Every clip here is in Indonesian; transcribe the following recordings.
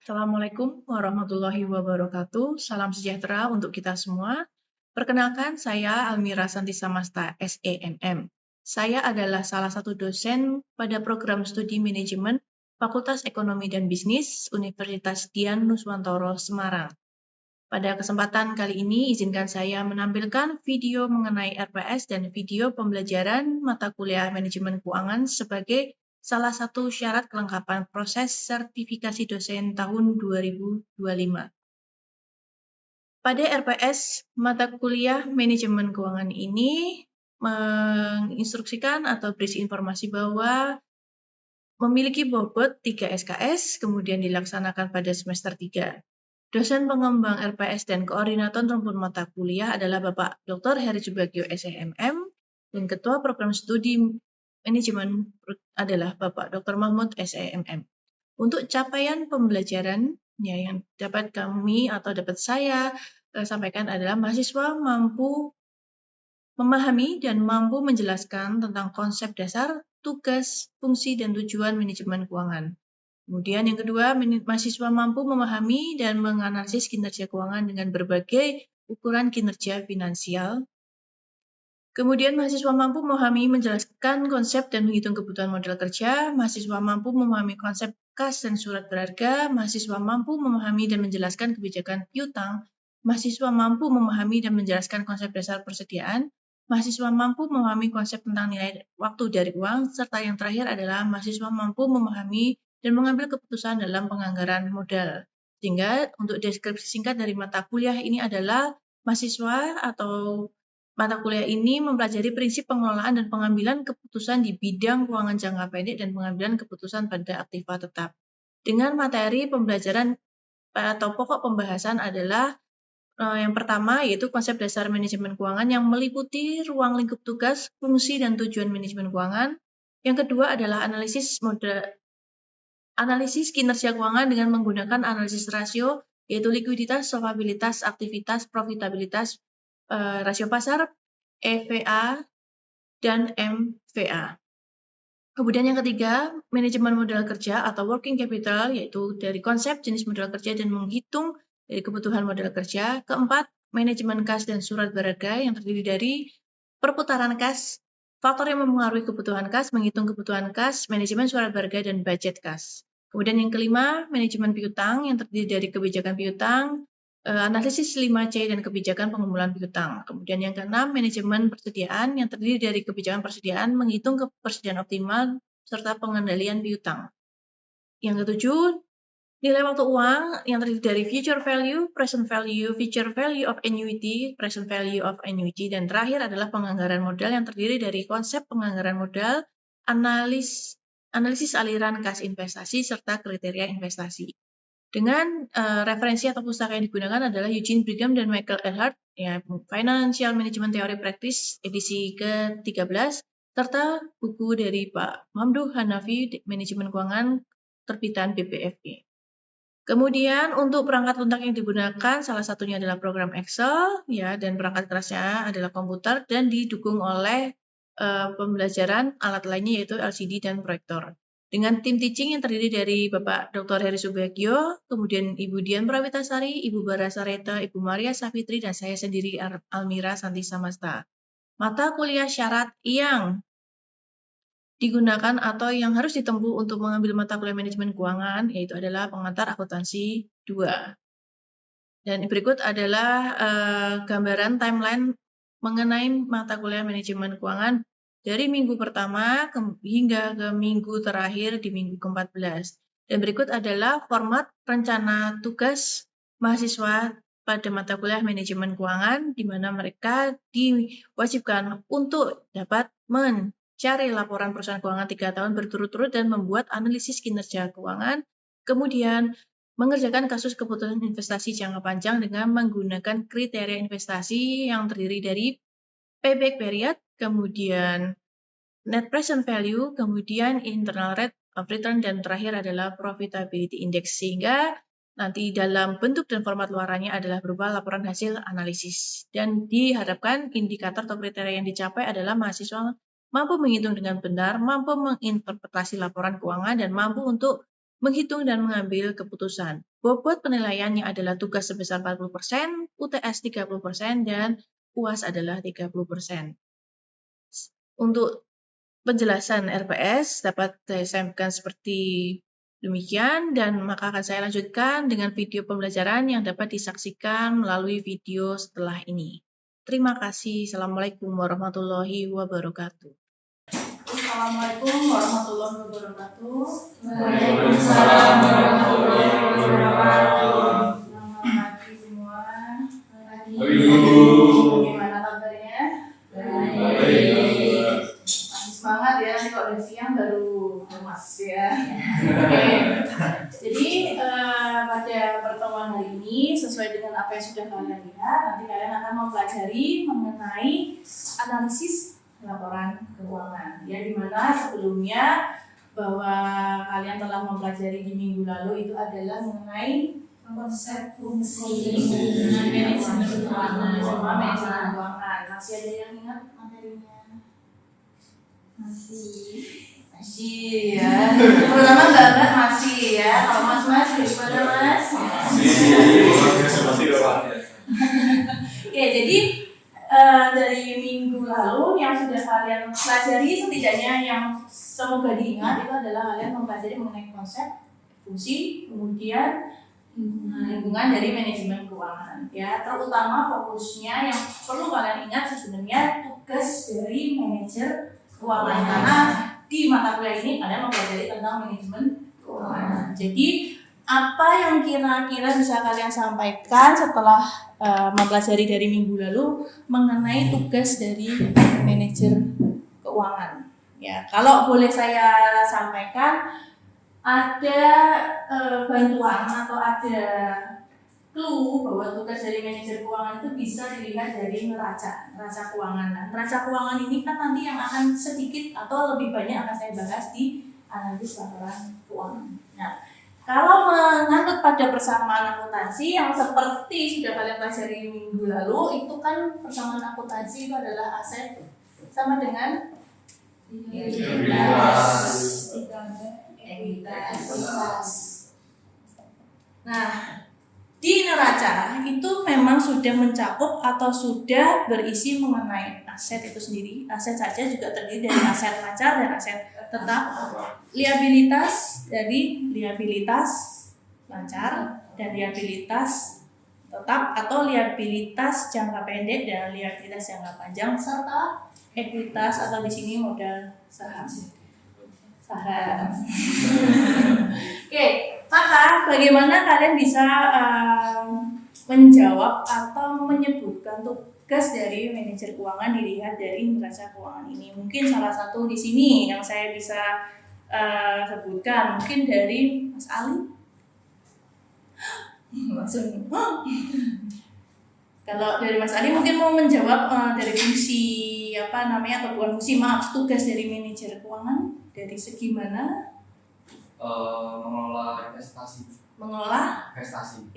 Assalamualaikum warahmatullahi wabarakatuh. Salam sejahtera untuk kita semua. Perkenalkan, saya Almira Santi Samasta, SEMM. Saya adalah salah satu dosen pada program studi manajemen Fakultas Ekonomi dan Bisnis Universitas Dian Nuswantoro, Semarang. Pada kesempatan kali ini, izinkan saya menampilkan video mengenai RPS dan video pembelajaran mata kuliah manajemen keuangan sebagai salah satu syarat kelengkapan proses sertifikasi dosen tahun 2025. Pada RPS, mata kuliah manajemen keuangan ini menginstruksikan atau berisi informasi bahwa memiliki bobot 3 SKS, kemudian dilaksanakan pada semester 3. Dosen pengembang RPS dan koordinator rumpun mata kuliah adalah Bapak Dr. Heri Subagio, SEMM, dan Ketua Program Studi Manajemen adalah Bapak Dr. Mahmud, SEMM. Untuk capaian pembelajaran yang dapat kami atau dapat saya sampaikan adalah mahasiswa mampu memahami dan mampu menjelaskan tentang konsep dasar, tugas, fungsi, dan tujuan manajemen keuangan. Kemudian yang kedua, mahasiswa mampu memahami dan menganalisis kinerja keuangan dengan berbagai ukuran kinerja finansial. Kemudian mahasiswa mampu memahami, menjelaskan konsep dan menghitung kebutuhan modal kerja. Mahasiswa mampu memahami konsep kas dan surat berharga. Mahasiswa mampu memahami dan menjelaskan kebijakan piutang. Mahasiswa mampu memahami dan menjelaskan konsep dasar persediaan. Mahasiswa mampu memahami konsep tentang nilai waktu dari uang. Serta yang terakhir adalah mahasiswa mampu memahami dan mengambil keputusan dalam penganggaran modal. Sehingga untuk deskripsi singkat dari mata kuliah ini adalah mahasiswa atau mata kuliah ini mempelajari prinsip pengelolaan dan pengambilan keputusan di bidang keuangan jangka pendek dan pengambilan keputusan pada aktiva tetap. Dengan materi pembelajaran atau pokok pembahasan adalah yang pertama yaitu konsep dasar manajemen keuangan yang meliputi ruang lingkup tugas, fungsi, dan tujuan manajemen keuangan. Yang kedua adalah analisis kinerja keuangan dengan menggunakan analisis rasio, yaitu likuiditas, solvabilitas, aktivitas, profitabilitas, rasio pasar, EVA, dan MVA. Kemudian yang ketiga, manajemen modal kerja atau working capital, yaitu dari konsep jenis modal kerja dan menghitung dari kebutuhan modal kerja. Keempat, manajemen kas dan surat berharga yang terdiri dari perputaran kas, faktor yang mempengaruhi kebutuhan kas, menghitung kebutuhan kas, manajemen surat berharga, dan budget kas. Kemudian yang kelima, manajemen piutang yang terdiri dari kebijakan piutang, analisis 5C dan kebijakan pengumpulan piutang. Kemudian yang keenam, manajemen persediaan yang terdiri dari kebijakan persediaan, menghitung ketersediaan optimal, serta pengendalian piutang. Yang ketujuh, nilai waktu uang yang terdiri dari future value, present value of annuity, present value of annuity, dan terakhir adalah penganggaran modal yang terdiri dari konsep penganggaran modal, analisis aliran kas investasi, serta kriteria investasi. Dengan referensi atau pustaka yang digunakan adalah Eugene Brigham dan Michael Earhart, ya, Financial Management Theory Practice edisi ke-13, serta buku dari Pak Mamduh Hanafi, Manajemen Keuangan, terbitan BPFI. Kemudian untuk perangkat lunak yang digunakan, salah satunya adalah program Excel, ya, dan perangkat kerasnya adalah komputer dan didukung oleh pembelajaran alat lainnya yaitu LCD dan proyektor. Dengan tim teaching yang terdiri dari Bapak Dr. Heri Subagio, kemudian Ibu Dian Prawitasari, Ibu Bara Sareta, Ibu Maria Safitri, dan saya sendiri Almira Santi Samasta. Mata kuliah syarat yang digunakan atau yang harus ditempuh untuk mengambil mata kuliah manajemen keuangan yaitu adalah pengantar akuntansi 2. Dan berikut adalah gambaran timeline mengenai mata kuliah manajemen keuangan dari minggu pertama hingga ke minggu terakhir di minggu ke-14. Dan berikut adalah format rencana tugas mahasiswa pada mata kuliah manajemen keuangan di mana mereka diwajibkan untuk dapat mencari laporan perusahaan keuangan 3 tahun berturut-turut dan membuat analisis kinerja keuangan, kemudian mengerjakan kasus keputusan investasi jangka panjang dengan menggunakan kriteria investasi yang terdiri dari payback period, kemudian net present value, kemudian internal rate of return, dan terakhir adalah profitability index. Sehingga nanti dalam bentuk dan format luarannya adalah berupa laporan hasil analisis. Dan diharapkan indikator atau kriteria yang dicapai adalah mahasiswa mampu menghitung dengan benar, mampu menginterpretasi laporan keuangan, dan mampu untuk menghitung dan mengambil keputusan. Bobot penilaiannya adalah tugas sebesar 40%, UTS 30%, dan UAS adalah 30%. Untuk penjelasan RPS dapat saya sampaikan seperti demikian, dan maka akan saya lanjutkan dengan video pembelajaran yang dapat disaksikan melalui video setelah ini. Terima kasih. Assalamualaikum warahmatullahi wabarakatuh. Assalamualaikum warahmatullahi wabarakatuh. Waalaikumsalam warahmatullahi wabarakatuh. Selamat pagi semua. Bagaimana kabarnya? Baik. Masih semangat ya, nanti kalau udah siang baru lemas ya. Oke. Jadi pada pertemuan hari ini sesuai dengan apa yang sudah kalian lihat, nanti kalian akan mempelajari mengenai analisis laporan keuangan. Ya, dimana sebelumnya bahwa kalian telah mempelajari di minggu lalu itu adalah mengenai konsep fungsi manajemen keuangan sama manajemen keuangan. Masih ada yang ingat materinya? Masih ya. Pertama Mbak masih ya. Kalau Mas gimana Mas? Masih doang. Oke, jadi dari minggu lalu yang sudah kalian pelajari setidaknya yang semoga diingat itu adalah kalian mempelajari mengenai konsep, fungsi, kemudian lingkungan dari manajemen keuangan. Ya, terutama fokusnya yang perlu kalian ingat sebenarnya tugas dari manajer keuangan, karena di mata kuliah ini kalian mempelajari tentang manajemen keuangan. Jadi apa yang kira-kira bisa kalian sampaikan setelah mempelajari dari minggu lalu mengenai tugas dari manajer keuangan? Ya, kalau boleh saya sampaikan, ada bantuan atau ada clue bahwa tugas dari manajer keuangan itu bisa dilihat dari neraca keuangan. Nah, neraca keuangan ini kan nanti yang akan sedikit atau lebih banyak akan saya bahas di analisis laporan keuangan. Nah, kalau menganut pada persamaan akuntansi yang seperti sudah kalian pelajari minggu lalu, itu kan persamaan akuntansi itu adalah aset sama dengan ekuitas. Nah, di neraca itu memang sudah mencakup atau sudah berisi mengenai aset itu sendiri. Aset saja juga terdiri dari aset lancar dan aset tetap. Liabilitas dari liabilitas lancar dan liabilitas tetap atau liabilitas jangka pendek dan liabilitas jangka panjang, serta ekuitas atau di sini modal saham. Oke, maka bagaimana kalian bisa menjawab atau menyebutkan tugas dari manajer keuangan dilihat dari neraca keuangan ini? Mungkin salah satu di sini yang saya bisa sebutkan, mungkin dari Mas Ali. Langsung. Kalau dari Mas Ali mungkin mau menjawab dari fungsi atau bukan fungsi, tugas dari manajer keuangan dari segi mana? Mengelola investasi. Mengelola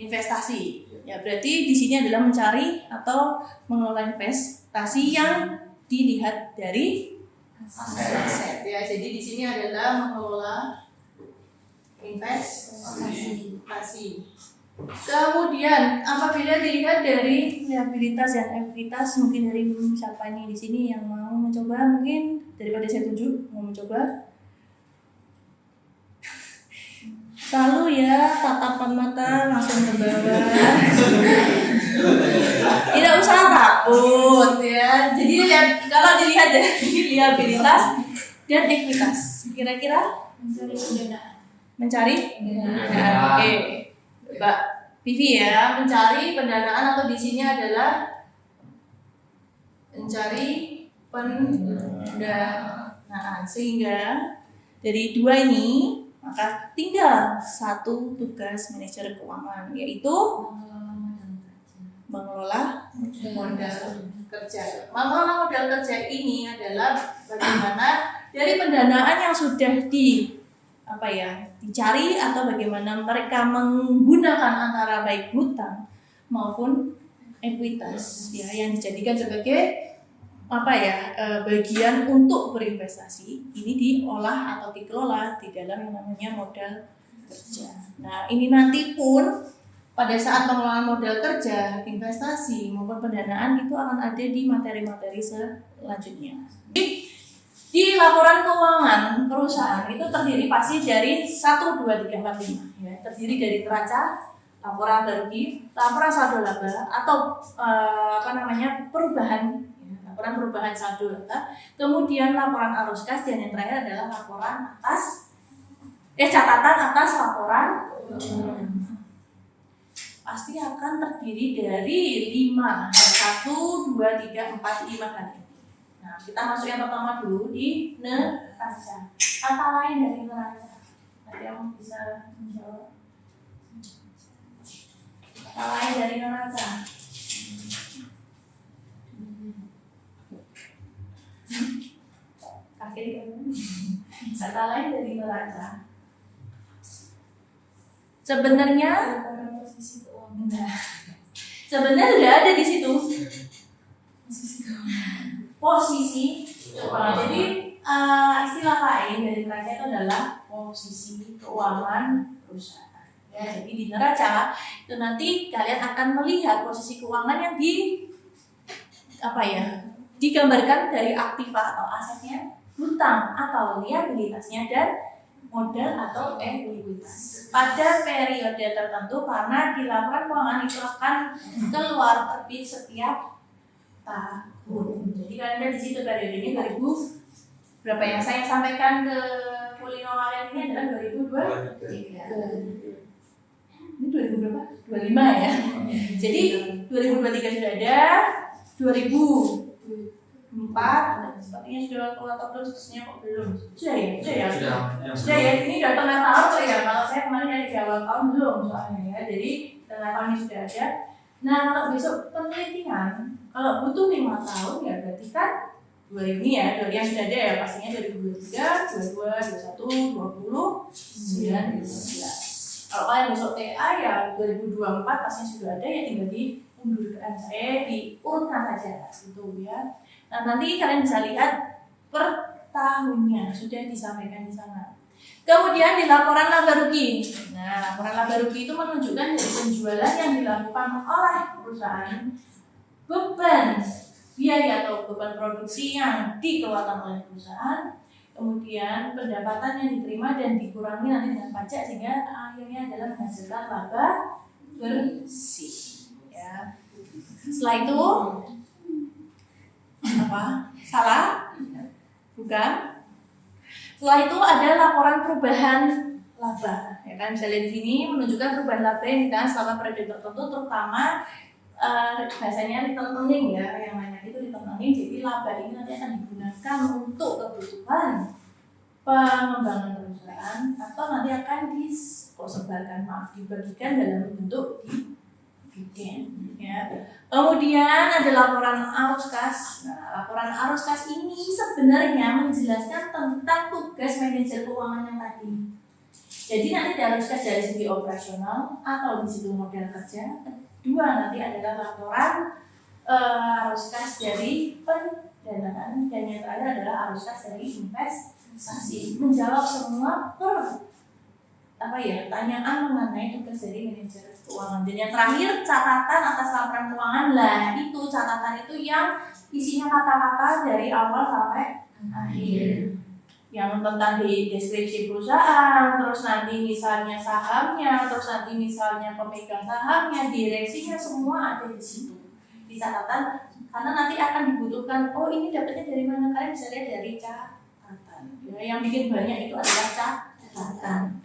investasi. Ya, berarti di sini adalah mencari atau mengelola investasi yang dilihat dari aset. Ya, jadi di sini adalah mengelola investasi. Kemudian apabila dilihat dari liabilitas dan ekuitas, mungkin dari siapa ini di sini yang mau mencoba, mungkin daripada saya tunjuk mau mencoba. Selalu ya tatapan mata langsung ke bawah. Tidak usah takut ya. Jadi kalau dilihat dari liabilitas dan ekuitas, kira-kira mencari pendanaan. Oke, Mbak Vivi ya, mencari pendanaan atau di sini adalah mencari pendanaan. Sehingga dari dua ini maka tinggal satu tugas manajer keuangan, yaitu mengelola modal kerja. Mengelola modal kerja ini adalah bagaimana dari pendanaan yang sudah dicari atau bagaimana mereka menggunakan antara baik hutang maupun ekuitas ya yang dijadikan sebagai bagian untuk berinvestasi, ini diolah atau dikelola di dalam yang namanya modal kerja. Nah, ini nanti pun pada saat pengelolaan modal kerja, investasi maupun pendanaan itu akan ada di materi-materi selanjutnya. Di laporan keuangan perusahaan itu terdiri pasti dari 1, 2, 3, 4, 5 ya. Terdiri dari neraca, laporan rugi, laporan saldo laba atau perubahan ya, laporan perubahan saldo laba, kemudian laporan arus kas, dan yang terakhir adalah laporan catatan atas laporan pasti akan terdiri dari 5, 1, 2, 3, 4, 5 kali. Nah, kita masuk yang pertama dulu di neraca. Kata lain dari neraca. Ada yang bisa menjawab? Kata lain dari neraca. Kata lain dari neraca. Sebenarnya sudah ada di situ posisi keuangan. Jadi istilah lain dari neraca itu adalah posisi keuangan perusahaan. Ya, jadi di neraca itu nanti kalian akan melihat posisi keuangan yang digambarkan dari aktiva atau asetnya, hutang atau liabilitasnya, dan modal atau ekuitas pada periode tertentu, karena di laporan keuangan itu akan keluar terbit setiap tahun. Jadi kalian lihat di situ periodenya 2000 berapa yang saya sampaikan ke Polino kalian ini adalah 2023. Ini 2000 berapa? 25 ya. Jadi 2023 sudah ada, 2004 sepertinya sudah keluar atau belum, khususnya kok belum. Sudah ya. Ini udah tengah tahun kali ya. Kalau saya kemarin dari awal tahun belum soalnya ya. Jadi tengah tahun ini sudah ada. Nah, kalau besok penelitian, kalau butuh 5 tahun ya berarti kan 2000 ini ya, yang sudah ada ya pastinya 2023, 22, 21, 20, 19. Kalau kalian besok TA ya 2024 pastinya sudah ada ya, tinggal diundurkan, saya diurutkan saja gitu ya. Nah, nanti kalian bisa lihat per tahunnya sudah disampaikan di sana. Kemudian di laporan laba rugi. Nah, laporan laba rugi itu menunjukkan dari penjualan yang dilakukan oleh perusahaan, beban biaya atau beban produksi yang dikeluarkan oleh perusahaan, kemudian pendapatan yang diterima dan dikurangi nanti dengan pajak, sehingga akhirnya adalah menghasilkan laba bersih. Ya. Setelah itu salah? Bukan. Setelah itu ada laporan perubahan laba. Ya kan, bisa lihat di sini menunjukkan perubahan laba yang ditahan selama periode tertentu, terutama bahasanya return earning ya, yang lainnya itu return earning. Jadi laba ini nanti akan digunakan untuk kebutuhan pengembangan perusahaan atau nanti akan dibagikan dalam bentuk dividen. Ya. Kemudian ada laporan arus kas. Nah, laporan arus kas ini sebenarnya menjelaskan tentang tugas manajer keuangan yang tadi. Jadi nanti ada arus kas dari segi operasional atau di situ modal kerja. Kedua nanti adalah laporan arus kas dari pendanaan, dan yang terakhir adalah arus kas dari investasi. Menjawab semua pertanyaan mengenai tugas dari manajer keuangan. Dan yang terakhir catatan atas laporan keuangan. Lah, itu catatan itu yang isinya kata-kata dari awal sampai akhir. Yang tentang di deskripsi perusahaan, terus nanti misalnya sahamnya, terus nanti misalnya pemegang sahamnya, direksinya, semua ada di situ. Di catatan, karena nanti akan dibutuhkan, oh ini dapatnya dari mana, kalian bisa lihat dari catatan. Ya, yang bikin banyak itu adalah catatan.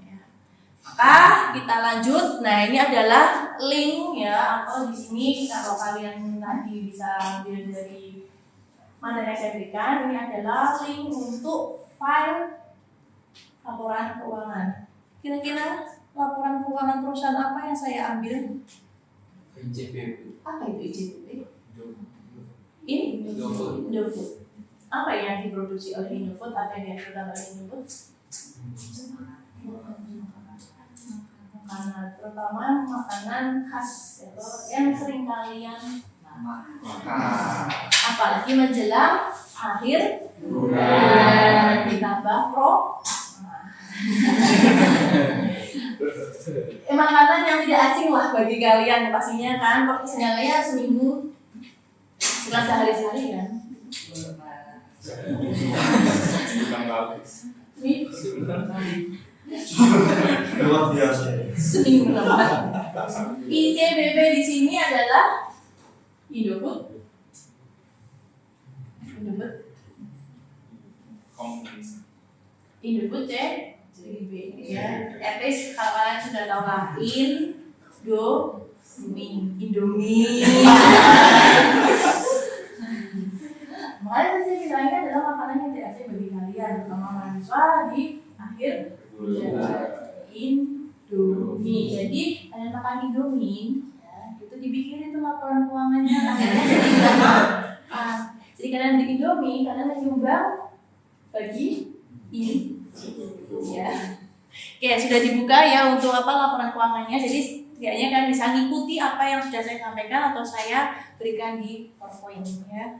Maka kita lanjut. Nah, ini adalah link ya, atau di sini kalau kalian tadi bisa ambil dari materi yang saya berikan, ini adalah link untuk file laporan keuangan. Kira-kira laporan keuangan perusahaan apa yang saya ambil? IJPP. Apa itu IJPP? Indofood. Apa yang diproduksi oleh Indofood? Apa yang dihasilkan oleh Indofood? Makanan, terutama makanan khas yaitu yang sering kalian makan. Apalagi menjelang akhir bulan ditambah Makanan yang tidak asing lah bagi kalian pastinya kan, perkenalannya seminggu setelah sehari-hari kan. Luar biasa. Seminggu lepas. ICBP di sini adalah Indofood. Indofood CBB ya. At least kalau kalian sudah tahu lah Indomie. Makanya saya bilangnya adalah makanan yang tidak asing bagi kalian, terutama mahasiswa di akhir Indomie. Jadi kalian makan Indomie, ya, itu dibikin itu laporan keuangannya. Akhirnya jadi kalian beli Indomie, kalian menyumbang bagi ini. Ya. Oke, sudah dibuka ya untuk apa laporan keuangannya. Jadi setidaknya kalian bisa ngikuti apa yang sudah saya sampaikan atau saya berikan di PowerPoint ya.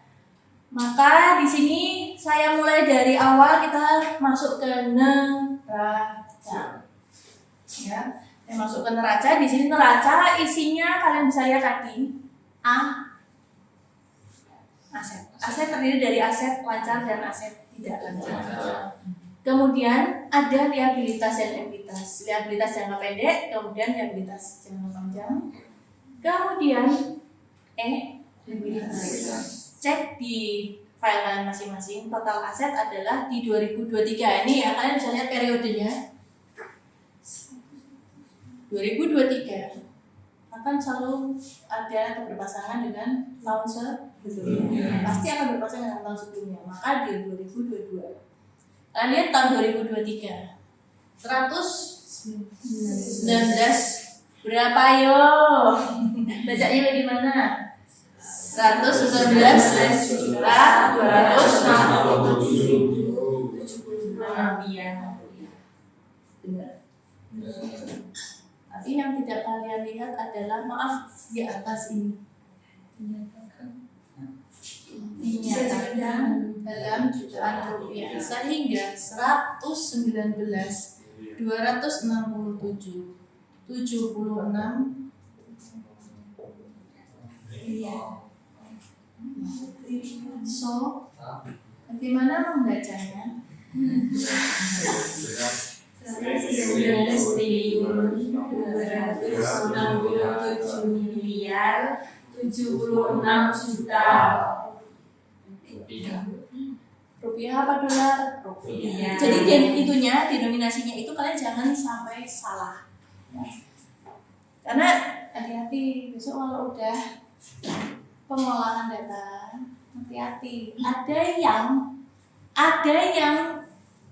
Maka di sini saya mulai dari awal, kita masuk ke neraca. Ya, saya masuk ke neraca. Di sini neraca isinya kalian bisa lihat tadi aset. Aset terdiri dari aset lancar dan aset tidak lancar. Kemudian ada liabilitas dan ekuitas. Liabilitas jangka pendek, kemudian liabilitas jangka panjang. Kemudian ekuitas. Cek di file kalian masing-masing, total aset adalah di 2023 ini ya, kalian bisa lihat periodenya 2023 akan selalu ada atau berpasangan dengan tahun sebelumnya, pasti akan berpasangan dengan tahun sebelumnya, maka di 2022 kalian lihat tahun 2023 119 berapa yo? Bacanya bagaimana? 119 juta 267 rupiah. Benar. Tapi yang tidak kalian lihat adalah maaf di atas ini. Dinyatakan dalam jutaan rupiah sehingga 119 267 76 iya. So, bagaimana membacanya? 11 triliun 267 miliar 76 juta rupiah apa dolar? Rupiah. Jadi itunya denominasinya itu kalian jangan sampai salah. Karena hati-hati besok kalau udah pengolahan data, hati-hati. Ada yang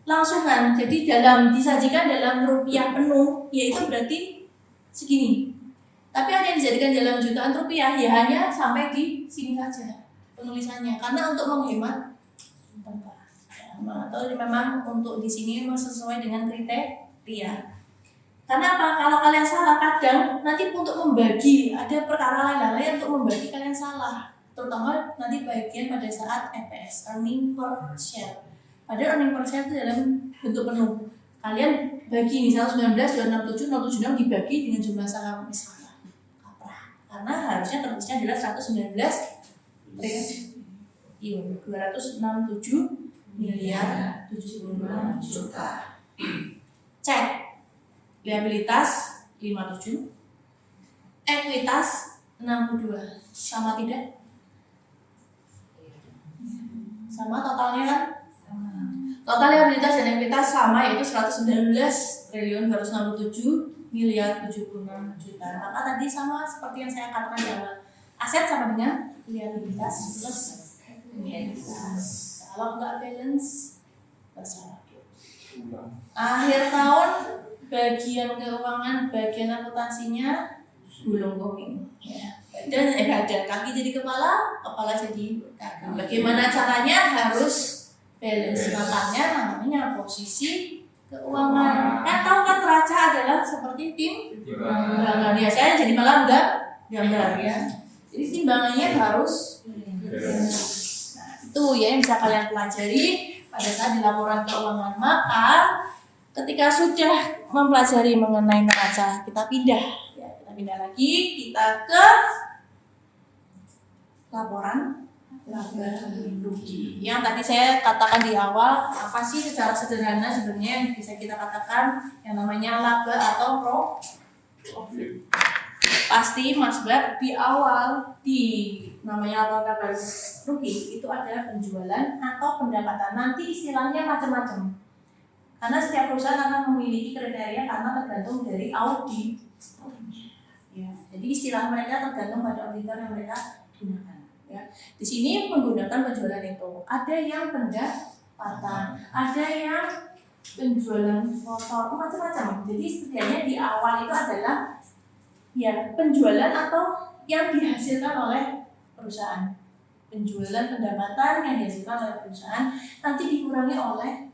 langsungan. Jadi disajikan dalam rupiah penuh, yaitu berarti segini. Tapi ada yang dijadikan dalam jutaan rupiah, ya hanya sampai di sini saja penulisannya. Karena untuk menghemat tempat, atau memang untuk di sini sesuai dengan kriteria. Karena apa? Kalau kalian salah kadang nanti untuk membagi ada perkara lain untuk membagi kalian salah, terutama nanti bagian pada saat EPS earning per share. Padahal earning per share itu dalam bentuk penuh. Kalian bagi misalnya 19, 267, 076 dibagi dengan jumlah saham misalnya. Karena harusnya tertulisnya adalah 119 triliun 267 miliar 76 juta. Cek liabilitas 57, ekuitas 62, sama tidak? Sama totalnya kan? Total liabilitas dan ekuitas sama, yaitu 119 triliun 267 miliar 76 juta. Maka tadi sama seperti yang saya katakan di awal. Aset sama dengan liabilitas plus ekuitas. Kalau nggak balance, bersalah. Akhir tahun bagian keuangan, bagian akuntansinya gulung koming ya. Dan ada kaki jadi kepala jadi kaki. Bagaimana caranya? Harus balance. Makanya namanya posisi keuangan. Kan tahu kan neraca adalah seperti timbangan ya. Saya jadi malah enggak gambar ya. Jadi timbangannya harus itu ya yang bisa kalian pelajari pada saat di laporan keuangan. Maka Ketika sudah mempelajari mengenai neraca, kita pindah. Ya, kita pindah lagi, kita ke laporan laba rugi. Yang tadi saya katakan di awal, apa sih secara sederhana sebenarnya yang bisa kita katakan yang namanya laba atau profit. Pasti Mas Bab di awal di namanya laba rugi itu ada penjualan atau pendapatan. Nanti istilahnya macam-macam. Karena setiap perusahaan akan memiliki kriteria karena tergantung dari audit. Ya, jadi istilah mereka tergantung pada auditor yang mereka gunakan. Ya, di sini menggunakan penjualan itu. Ada yang pendapatan, ada yang penjualan motor, macam-macam. Jadi setidaknya di awal itu adalah ya penjualan atau yang dihasilkan oleh perusahaan. Penjualan pendapatan yang dihasilkan oleh perusahaan nanti dikurangi oleh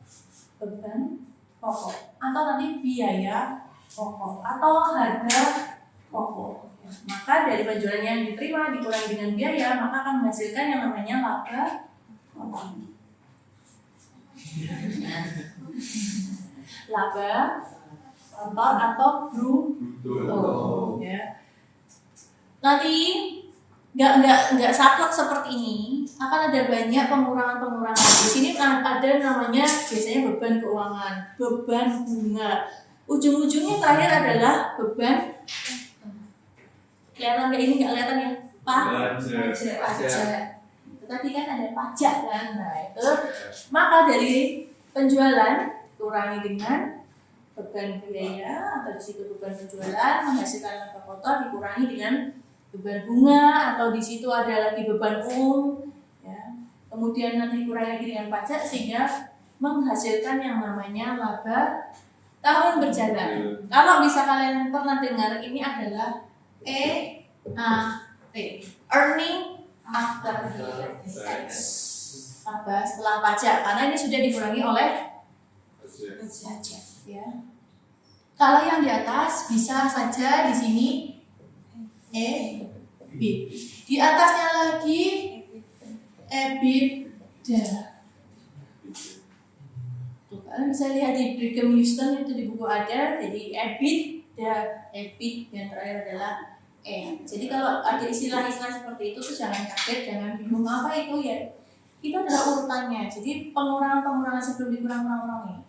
beban pokok atau nanti biaya pokok atau harga pokok. Maka dari penjualan yang diterima dikurangi dengan biaya, maka akan menghasilkan yang namanya laba pokok. Laba kotor atau bruto. Ya. Nanti nggak saklek seperti ini, akan ada banyak pengurangan. Di sini ada namanya biasanya beban keuangan, beban bunga. Ujung-ujungnya terakhir adalah beban. Kelihatan nggak ini? Nggak kelihatan ya? Pajak. Tetapi kan ada pajak kan, nah itu. Maka dari penjualan kurangi dengan beban biaya atau di situ beban penjualan menghasilkan laba kotor dikurangi dengan beban bunga atau di situ ada lagi beban ya. Kemudian nanti dikurangi lagi dengan pajak sehingga menghasilkan yang namanya laba tahun berjalan. Kalau bisa kalian pernah dengar ini adalah EAT, earning after tax, laba setelah pajak, karena ini sudah dikurangi oleh pajak. Ya. Kalau yang di atas bisa saja di sini EBIT. Di atasnya lagi EBITDA. Tuh, kalian bisa lihat di Brigham Houston itu di buku ada. Jadi EBIT yang terakhir adalah E. Jadi kalau ada istilah-istilah seperti itu tuh jangan kaget, jangan bingung apa itu ya. Itu adalah urutannya. Jadi pengurangan sebelum dikurang-kurangi.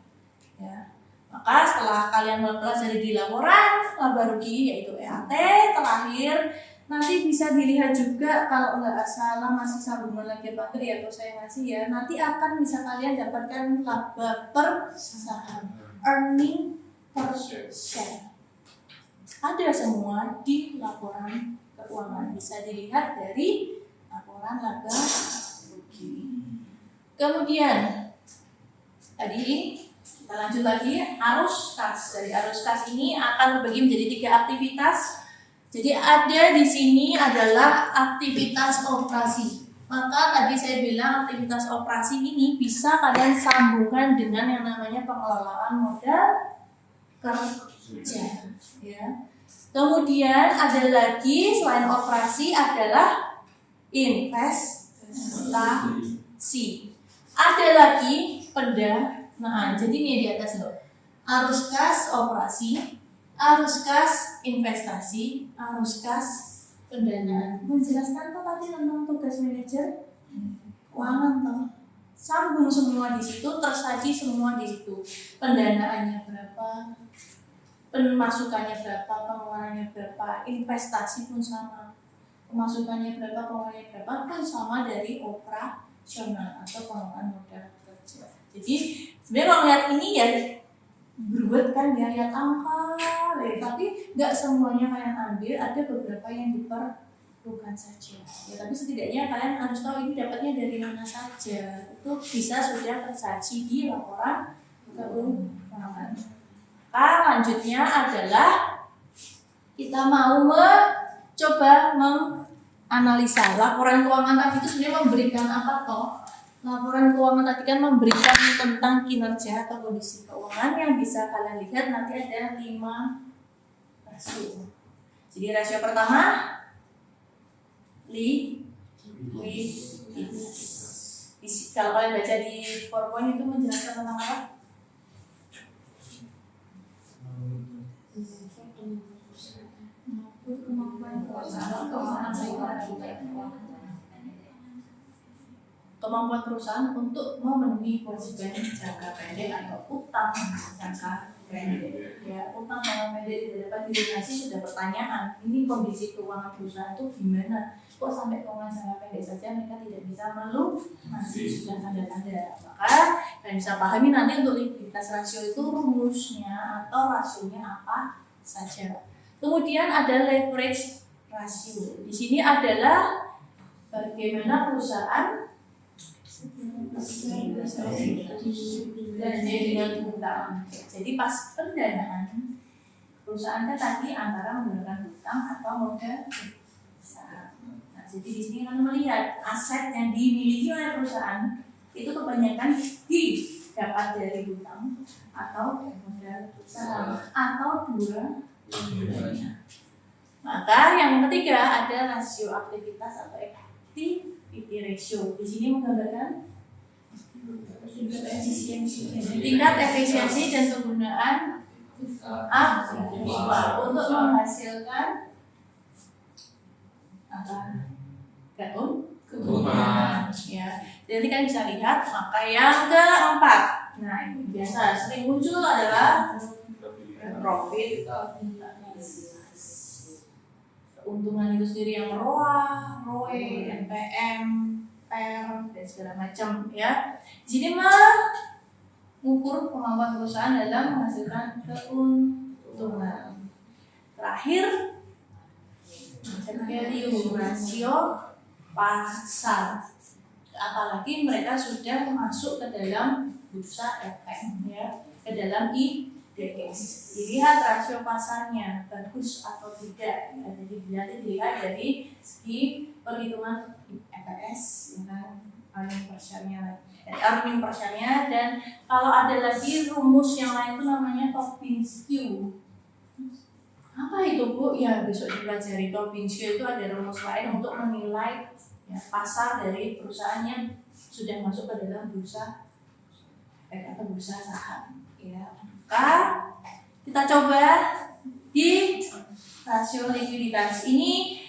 Ya. Maka setelah kalian mempelajari di laporan laba rugi yaitu EAT terakhir, nanti bisa dilihat juga kalau nggak salah masih sambungan lagi Pak Tri atau saya ngasih ya, nanti akan bisa kalian dapatkan laba per saham, earning per share. Ada semua di laporan keuangan, bisa dilihat dari laporan laba rugi. Kemudian tadi kita lanjut lagi, arus kas. Dari arus kas ini akan berbagi menjadi 3 aktivitas. Jadi ada di sini adalah aktivitas operasi. Maka tadi saya bilang aktivitas operasi ini bisa kalian sambungkan dengan yang namanya pengelolaan modal kerja. Ya. Kemudian ada lagi selain operasi adalah investasi. Ada lagi Nah, jadi ini di atas loh. Arus kas operasi, arus kas investasi, arus kas pendanaan. Menjelaskan tuh tadi tentang tugas manajer keuangan toh. Sambung semua di situ, tersaji semua di situ. Pendanaannya berapa, pemasukannya berapa, pengeluarannya berapa, investasi pun sama. Pemasukannya berapa, pengeluarannya berapa pun sama dari operasional atau pengelolaan modal kerja. Jadi sebenarnya kalau lihat ini ya berubat kan ya, lihat angka ya, tapi nggak semuanya kalian ambil, ada beberapa yang diperlukan saja ya, tapi setidaknya kalian harus tahu ini dapatnya dari mana saja, itu bisa sudah tersaji di laporan keuangan. Lanjutnya adalah kita mau mencoba menganalisa laporan keuangan tadi itu sebenarnya memberikan apa toh. Laporan keuangan tadi kan memberikan tentang kinerja atau kondisi keuangan yang bisa kalian lihat nanti ada 5 rasio. Jadi rasio pertama likuiditas. Kalau kalian baca di PowerPoint itu menjelaskan tentang apa? Kemampuan perusahaan untuk memenuhi kewajiban jangka pendek atau utang jangka pendek. Ya, utang jangka pendek di dapat dilunasi sudah pertanyaan. Ini kondisi keuangan perusahaan itu gimana? Kok sampai keuangan jangka pendek saja mereka tidak bisa melunasi, sudah tanda-tanda. Maka kalian bisa pahami nanti untuk likuiditas rasio itu rumusnya atau rasionya apa saja. Kemudian ada leverage rasio. Di sini adalah bagaimana perusahaan belanja dengan hutang. Jadi pas pendanaan perusahaan kan tadi antara menggunakan hutang atau modal saham. Nah, jadi di sini kan melihat aset yang dimiliki oleh perusahaan itu kebanyakan didapat dari hutang atau modal saham atau dua-duanya. Maka yang ketiga ada rasio aktivitas atau activity ratio. Di sini menggambarkan tingkat efisiensi dan penggunaan untuk menghasilkan keuntungan. Ya, jadi kalian bisa lihat. Maka yang keempat, nah ini biasa sering muncul adalah profit. Keuntungan itu sendiri yang ROA, ROE, NPM, PER, dan segala macam ya. Di sini mengukur kemampuan perusahaan dalam menghasilkan keuntungan. Terakhir, value rasio pasar. Apalagi mereka sudah masuk ke dalam bursa efek ya, ke dalam IDX. Dilihat rasio pasarnya bagus atau tidak ya. Jadi dilihat dari segi perhitungan EPS ya kan, earning per share-nya, dan kalau ada lagi rumus yang lain itu namanya Tobin-Skew. Apa itu Bu? Ya besok dipelajari. Tobin-Skew itu ada rumus lain untuk menilai ya, pasar dari perusahaan yang sudah masuk ke dalam bursa atau bursa saham ya. Maka kita coba di rasio likuiditas ini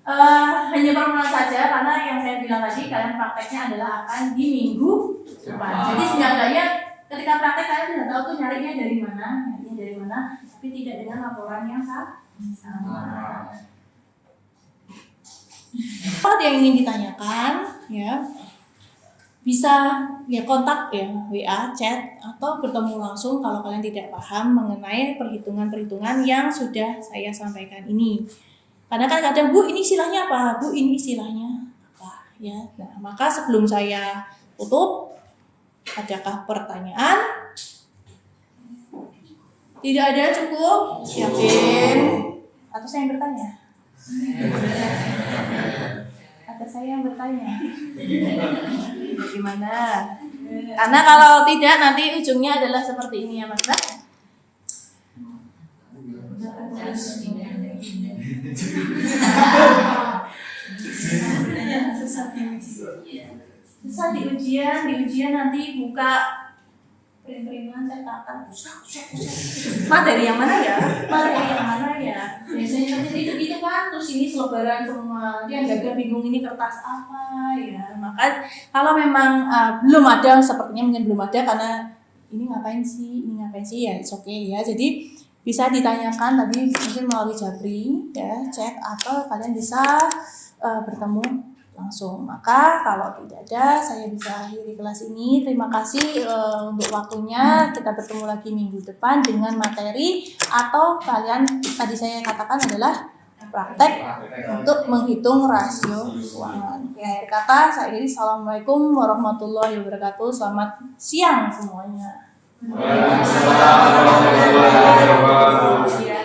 hanya permulaan saja, karena yang saya bilang tadi kalian prakteknya adalah akan di minggu depan. Jadi seenggaknya ketika praktek kalian sudah tahu tuh nyarinya dari mana, tapi tidak dengan laporan yang sama. Apa yang ingin ditanyakan ya, bisa ya kontak ya, WA, chat, atau bertemu langsung kalau kalian tidak paham mengenai perhitungan-perhitungan yang sudah saya sampaikan ini. Karena kan kadang, Bu ini istilahnya apa? Bu ini istilahnya apa? Ya, nah maka sebelum saya tutup, adakah pertanyaan? Tidak ada, cukup? Yakin? Atau saya yang bertanya? Atau saya yang bertanya? Bagaimana? Karena kalau tidak nanti ujungnya adalah seperti ini ya Mas. Susah di ujian nanti buka print-printan cetakan materi yang mana ya biasanya itu gitu kan, terus ini selebaran semua, dia jaga bingung ini kertas apa ya. Maka kalau memang belum ada, sepertinya mungkin belum ada karena ini ngapain sih ya, it's okay ya. Jadi bisa ditanyakan tadi mungkin melalui Jabri ya, chat, atau kalian bisa bertemu langsung. Maka kalau tidak ada, saya bisa akhiri kelas ini. Terima kasih untuk waktunya. Kita bertemu lagi minggu depan dengan materi, atau kalian tadi saya katakan adalah praktek untuk menghitung rasio keuangan. Ya, akhir kata saya akhiri. Assalamualaikum warahmatullahi wabarakatuh. Selamat siang semuanya. Waalaikumsalam warahmatullahi wabarakatuh.